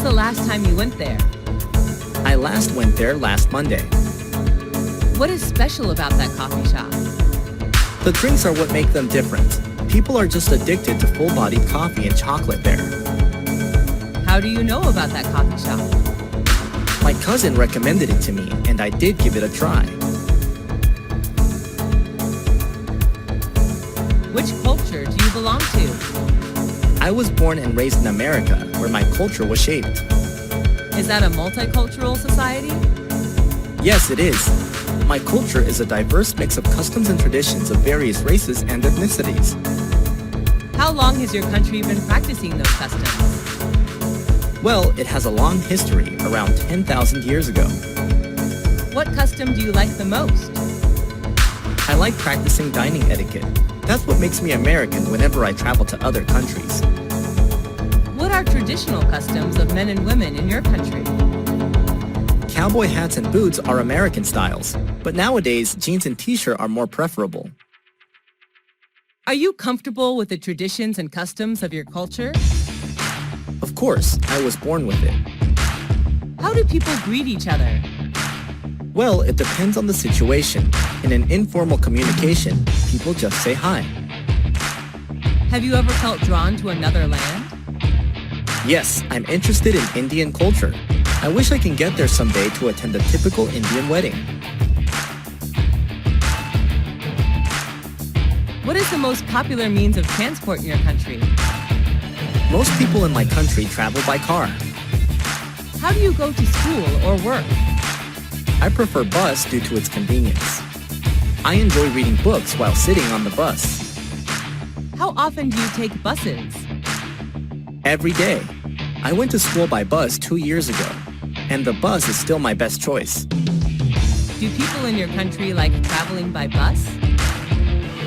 the last time you went there? I last went there last Monday. What is special about that coffee shop? The drinks are what make them different. People are just addicted to full-bodied coffee and chocolate there. How do you know about that coffee shop? My cousin recommended it to me, and I did give it a try. Which culture do you belong to? I was born and raised in America, where my culture was shaped. Is that a multicultural society? Yes, it is. My culture is a diverse mix of customs and traditions of various races and ethnicities. How long has your country been practicing those customs? Well, it has a long history, around 10,000 years ago. What custom do you like the most? I like practicing dining etiquette. That's what makes me American whenever I travel to other countries. What are traditional customs of men and women in your country? Cowboy hats and boots are American styles, but nowadays jeans and t-shirt are more preferable. Are you comfortable with the traditions and customs of your culture? Of course, I was born with it. How do people greet each other? Well, it depends on the situation. In an informal communication, people just say hi. Have you ever felt drawn to another land? Yes, I'm interested in Indian culture. I wish I can get there someday to attend a typical Indian wedding. What is the most popular means of transport in your country? Most people in my country travel by car. How do you go to school or work? I prefer bus due to its convenience. I enjoy reading books while sitting on the bus. How often do you take buses? Every day. I went to school by bus 2 years ago, and the bus is still my best choice. Do people in your country like traveling by bus?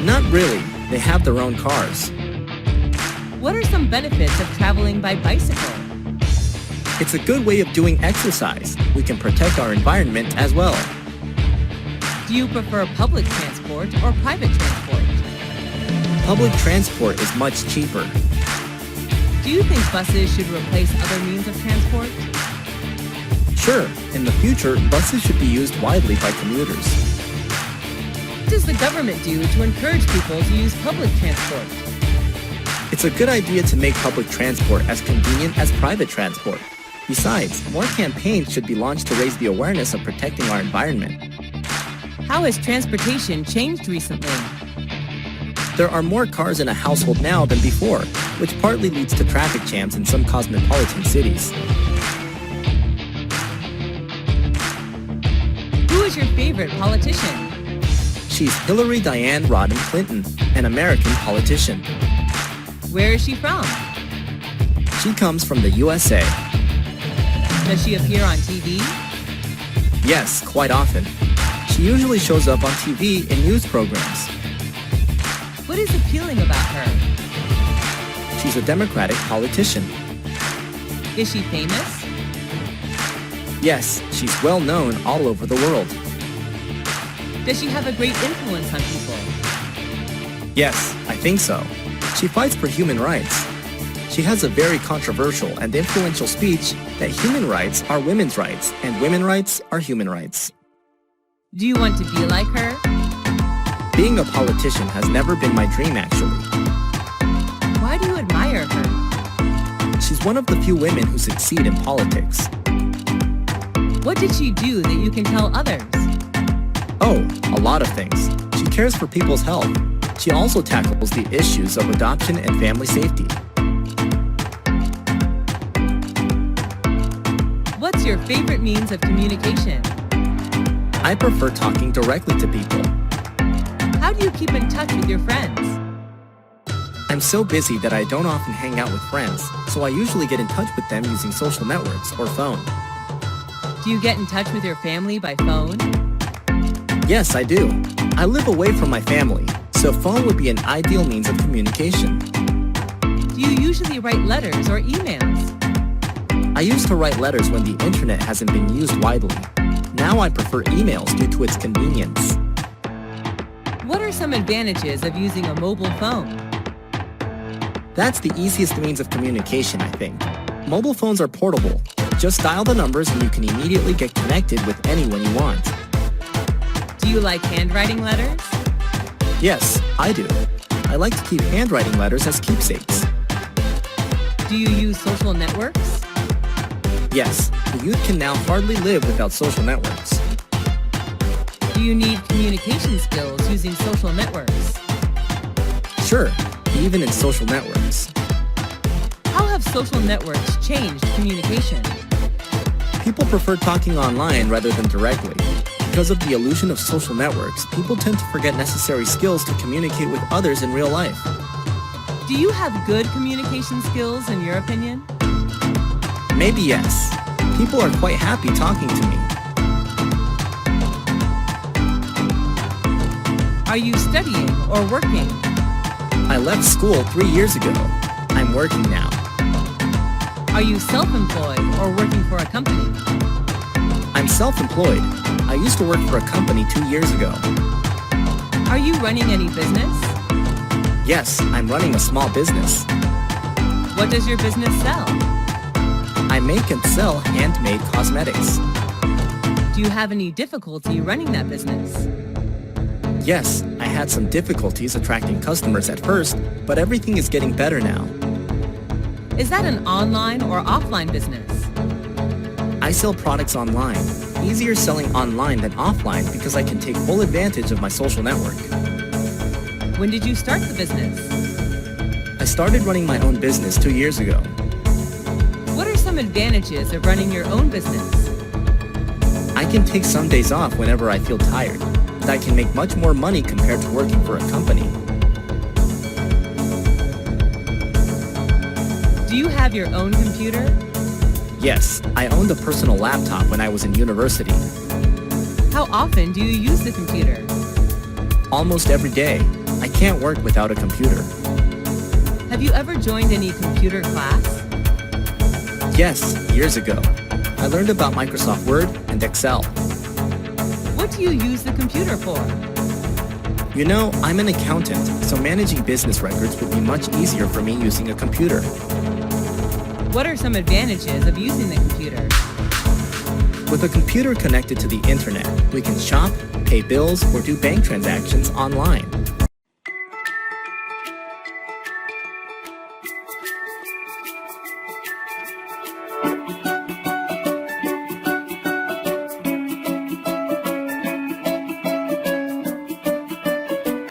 Not really. They have their own cars. What are some benefits of traveling by bicycle? It's a good way of doing exercise. We can protect our environment as well. Do you prefer public transport or private transport? Public transport is much cheaper. Do you think buses should replace other means of transport? Sure, in the future, buses should be used widely by commuters. What does the government do to encourage people to use public transport? It's a good idea to make public transport as convenient as private transport. Besides, more campaigns should be launched to raise the awareness of protecting our environment. How has transportation changed recently? There are more cars in a household now than before, which partly leads to traffic jams in some cosmopolitan cities. Who is your favorite politician? She's Hillary Diane Rodham Clinton, an American politician. Where is she from? She comes from the USA. Does she appear on TV? Yes, quite often. She usually shows up on TV in news programs. What is appealing about her? She's a Democratic politician. Is she famous? Yes, she's well known all over the world. Does she have a great influence on people? Yes, I think so. She fights for human rights. She has a very controversial and influential speech that human rights are women's rights and women's rights are human rights. Do you want to be like her? Being a politician has never been my dream, actually. Why do you admire her? She's one of the few women who succeed in politics. What did she do that you can tell others? Oh, a lot of things. She cares for people's health. She also tackles the issues of adoption and family safety. What's your favorite means of communication? I prefer talking directly to people. How do you keep in touch with your friends? I'm so busy that I don't often hang out with friends, so I usually get in touch with them using social networks or phone. Do you get in touch with your family by phone? Yes, I do. I live away from my family, so phone would be an ideal means of communication. Do you usually write letters or emails? I used to write letters when the internet hasn't been used widely. Now I prefer emails due to its convenience. What are some advantages of using a mobile phone? That's the easiest means of communication, I think. Mobile phones are portable. Just dial the numbers and you can immediately get connected with anyone you want. Do you like handwriting letters? Yes, I do. I like to keep handwriting letters as keepsakes. Do you use social networks? Yes, the youth can now hardly live without social networks. Do you need communication skills using social networks? Sure, even in social networks. How have social networks changed communication? People prefer talking online rather than directly. Because of the illusion of social networks, people tend to forget necessary skills to communicate with others in real life. Do you have good communication skills in your opinion? Maybe yes. People are quite happy talking to me. Are you studying or working? I left school 3 years ago. I'm working now. Are you self-employed or working for a company? I'm self-employed. I used to work for a company 2 years ago. Are you running any business? Yes, I'm running a small business. What does your business sell? I make and sell handmade cosmetics. Do you have any difficulty running that business? Yes, I had some difficulties attracting customers at first, but everything is getting better now. Is that an online or offline business? I sell products online. Easier selling online than offline because I can take full advantage of my social network. When did you start the business? I started running my own business 2 years ago. What are some advantages of running your own business? I can take some days off whenever I feel tired, and I can make much more money compared to working for a company. Do you have your own computer? Yes, I owned a personal laptop when I was in university. How often do you use the computer? Almost every day. I can't work without a computer. Have you ever joined any computer class? Yes, years ago. I learned about Microsoft Word and Excel. What do you use the computer for? You know, I'm an accountant, so managing business records would be much easier for me using a computer. What are some advantages of using the computer? With a computer connected to the internet, we can shop, pay bills, or do bank transactions online.